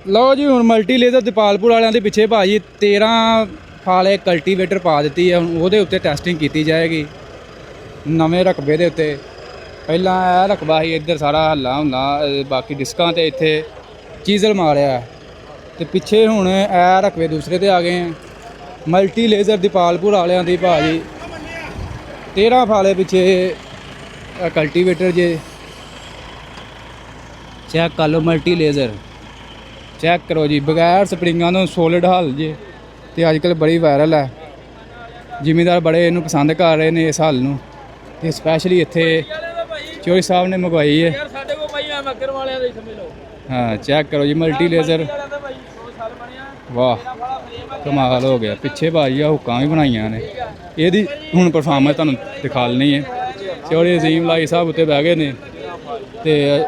ਲਓ ਜੀ ਹੁਣ ਮਲਟੀ ਲੇਜ਼ਰ ਦੀਪਾਲਪੁਰ ਵਾਲਿਆਂ ਦੇ ਪਿੱਛੇ ਭਾਜੀ 13 ਫਾਲੇ ਕਲਟੀਵੇਟਰ ਪਾ ਦਿੱਤੀ ਹੈ। ਹੁਣ ਉਹਦੇ ਉੱਤੇ ਟੈਸਟਿੰਗ ਕੀਤੀ ਜਾਏਗੀ ਨਵੇਂ ਰਕਬੇ ਦੇ ਉੱਤੇ। ਪਹਿਲਾਂ ਇਹ ਰਕਬਾ ਸੀ ਇੱਧਰ ਸਾਰਾ ਹੱਲਾ ਹੁੰਦਾ, ਬਾਕੀ ਡਿਸਕਾਂ ਤੇ ਇੱਥੇ ਚੀਜ਼ਲ ਮਾਰਿਆ ਤੇ ਪਿੱਛੇ ਹੁਣ ਇਹ ਰਕਬੇ ਦੂਸਰੇ ਤੇ ਆ ਗਏ ਆ। ਮਲਟੀ ਲੇਜ਼ਰ ਦੀਪਾਲਪੁਰ ਵਾਲਿਆਂ ਦੀ ਭਾਜੀ 13 ਫਾਲੇ ਪਿੱਛੇ ਕਲਟੀਵੇਟਰ ਜੇ ਚੈੱਕ ਕਰ ਲਓ। ਮਲਟੀ ਲੇਜ਼ਰ ਚੈੱਕ ਕਰੋ ਜੀ, ਬਗੈਰ ਸਪਰਿੰਗਾਂ ਤੋਂ ਸੋਲਿਡ ਹੱਲ ਜੇ ਤੇ ਅੱਜ ਕੱਲ੍ਹ ਬੜੀ ਵਾਇਰਲ ਹੈ। ਜ਼ਿਮੀਂਦਾਰ ਬੜੇ ਇਹਨੂੰ ਪਸੰਦ ਕਰ ਰਹੇ ਨੇ ਇਸ ਹੱਲ ਨੂੰ, ਤੇ ਸਪੈਸ਼ਲੀ ਇੱਥੇ ਚੋਈ ਸਾਹਿਬ ਨੇ ਮੰਗਵਾਈ ਹੈ। ਹਾਂ ਚੈੱਕ ਕਰੋ ਜੀ ਮਲਟੀ ਲੇਜ਼ਰ, ਵਾਹ ਕਮਾਲ ਹੋ ਗਿਆ। ਪਿੱਛੇ ਭਾਜੀ ਆ ਹੁੱਕਾਂ ਵੀ ਬਣਾਈਆਂ ਨੇ, ਇਹਦੀ ਹੁਣ ਪਰਫਾਰਮੈਂਸ ਤੁਹਾਨੂੰ ਦਿਖਾ ਲੈਣੀ ਹੈ। ਚੌੜੀ ਅਜ਼ੀਮ ਲਾਈ ਸਾਹਿਬ ਉੱਤੇ ਬਹਿ ਗਏ ਨੇ ਤੇ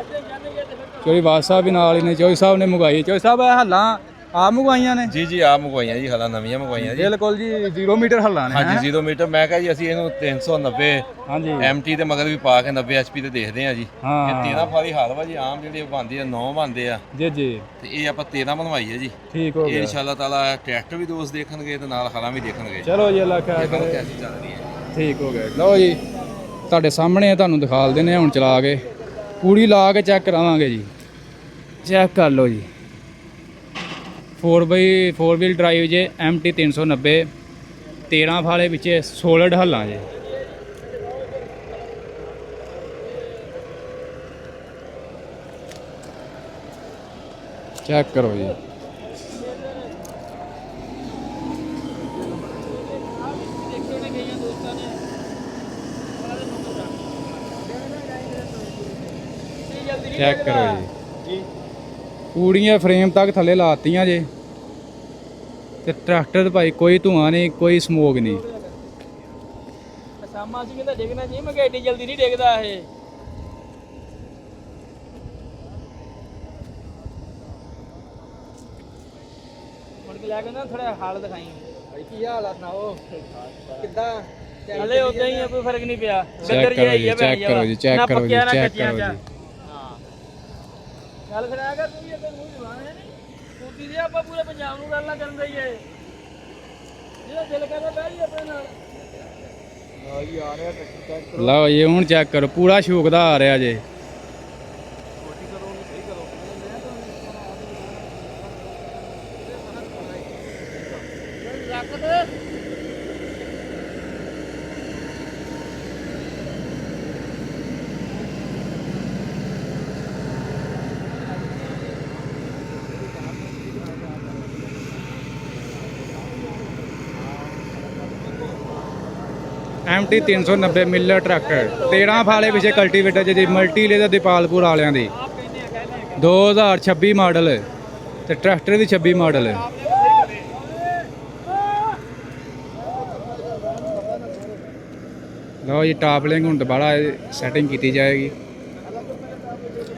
ਚੌੜੀ ਬਾਦ ਸਾਹਿਬ ਵੀ ਨਾਲ ਹੀ ਨੇ। ਚੌਈ ਸਾਹਿਬ ਨੇ ਮੰਗਵਾਈ। ਚੌਈ ਸਾਹਿਬ ਇਹ ਹੱਲਾਂ ਆਪ ਮੰਗਵਾਈਆਂ ਨੇ? ਜੀ ਜੀ ਆਪ ਮੰਗਵਾਈਆਂ ਜੀ, ਹੱਲਾਂ ਨਵੀਆਂ ਮੰਗਵਾਈਆਂ ਜੀ। ਬਿਲਕੁਲ ਜੀ 0 ਮੀਟਰ ਹੱਲਾਂ ਨੇ। ਹਾਂਜੀ 0 ਮੀਟਰ। ਮੈਂ ਕਿਹਾ ਜੀ ਅਸੀਂ ਇਹਨੂੰ 390 ਹਾਂਜੀ MT ਦੇ ਮਗਰ ਵੀ ਪਾ ਕੇ 90 HP ਤੇ ਦੇਖਦੇ ਆ ਜੀ। ਹਾਂ ਇਹ 13 ਫਾਲੀ ਹਾਲ ਵਾ ਜੀ। ਆਮ ਜਿਹੜੇ ਬਣਦੇ ਆ 9 ਬਣਦੇ ਆ ਜੀ ਜੀ, ਤੇ ਇਹ ਆਪਾਂ 13 ਬਣਵਾਈ ਹੈ ਜੀ। ਠੀਕ ਹੋ ਇਹ ਗਿਆ। ਇਨਸ਼ਾਅੱਲਾ ਤਾਲਾ ਟਰੈਕਟਰ ਵੀ ਦੋਸਤ ਦੇਖਣਗੇ ਤੇ ਨਾਲ ਹਾਲਾਂ ਵੀ ਦੇਖਣਗੇ। ਚਲੋ ਜੀ ਅੱਲਾ ਖੈਰ ਕਰੇ। ਕੈਸੀ ਚੱਲ ਰਹੀ ਹੈ? ਠੀਕ ਹੋ ਗਿਆ। ਲਓ ਜੀ ਤੁਹਾਡੇ ਸਾਹਮਣੇ ਤੁਹਾਨੂੰ ਦਿਖਾ ਦਿੰਦੇ ਹਾਂ ਹੁਣ ਚਲਾ ਕੇ, ਪੂਰੀ ਲਾ ਕੇ ਚੈੱਕ ਕਰਾਵਾਂਗੇ ਜੀ। ਚੈੱਕ ਕਰ ਲਓ ਜੀ 4x4 ਵੀਲ ਡਰਾਈਵ ਜੇ MT 390 13 ਫਾਲੇ ਵਿੱਚ ਸੋਲਿਡ ਹੱਲਾਂ ਜੇ। ਚੈੱਕ ਕਰੋ ਜੀ। ਚੈੱਕ ਕਰੋ ਜੀ, ਪੂੜੀਆਂ ਫਰੇਮ ਤੱਕ ਥੱਲੇ ਲਾਤੀਆਂ ਜੇ ਤੇ ਟਰੈਕਟਰ ਤੇ ਭਾਈ ਕੋਈ ਧੂਆਂ ਨਹੀਂ, ਕੋਈ ਸਮੋਕ ਨਹੀਂ। ਸਾਮਾ ਸੀ ਕਿਤੇ ਡਿੱਗਣਾ ਜੀ, ਮੈਂ ਕਿਹਾ ਏਡੀ ਜਲਦੀ ਨਹੀਂ ਡਿੱਗਦਾ ਇਹ। ਮੁੜ ਕੇ ਲੈ ਕੇ ਨਾ ਥੋੜਾ ਹਾਲ ਦਿਖਾਈ ਭਾਈ, ਕੀ ਹਾਲ ਆ ਸੁਣਾਓ ਕਿੱਦਾਂ? ਹਲੇ ਉਦਾਂ ਹੀ ਆ, ਕੋਈ ਫਰਕ ਨਹੀਂ ਪਿਆ। ਚੈੱਕ ਕਰੋ ਜੀ, ਚੈੱਕ ਕਰੋ ਜੀ, ਚੈੱਕ ਕਰੋ ਜੀ, ਚੈੱਕ ਕਰੋ ਜੀ। ਚੱਲ ਫਿਰ ਆ ਕਰ ਤੂੰ ਵੀ ਅੱਗੇ ਮੂੰਹ ਜਵਾਨ ਹੈ ਨਹੀਂ ਕੁੱਤੀ ਦੇ ਆਪਾਂ ਪੂਰੇ ਪੰਜਾਬ ਨੂੰ ਗੱਲਾਂ ਕਰਨ ਦਈਏ, ਜਿਹੜਾ ਦਿਲ ਕਰਦਾ ਬਹਿ ਜੀ ਆਪਣੇ ਨਾਲ। ਜੀ ਆ ਰਿਹਾ ਟਰੈਕਟਰ। ਲਓ ਜੀ ਹੁਣ ਚੈੱਕ ਕਰੋ, ਪੂਰਾ ਸ਼ੌਕਦਾ ਆ ਰਿਹਾ ਜੇ। MT 390 ਮਿਲਰ ਟਰੈਕਟਰ 13 ਫਾਲੇ ਪਿੱਛੇ ਕਲਟੀਵੇਟਰ ਜੀ, ਮਲਟੀ ਲੇਜ਼ਰ ਦੀਪਾਲਪੁਰ ਵਾਲਿਆਂ ਦੀ 2026 ਮਾਡਲ ਤੇ ਟਰੈਕਟਰ ਵੀ 26 ਮਾਡਲ। ਲਓ ਜੀ ਟਾਪ ਲਿੰਕ ਹੁਣ ਦੁਬਾਰਾ ਸੈਟਿੰਗ ਕੀਤੀ ਜਾਏਗੀ।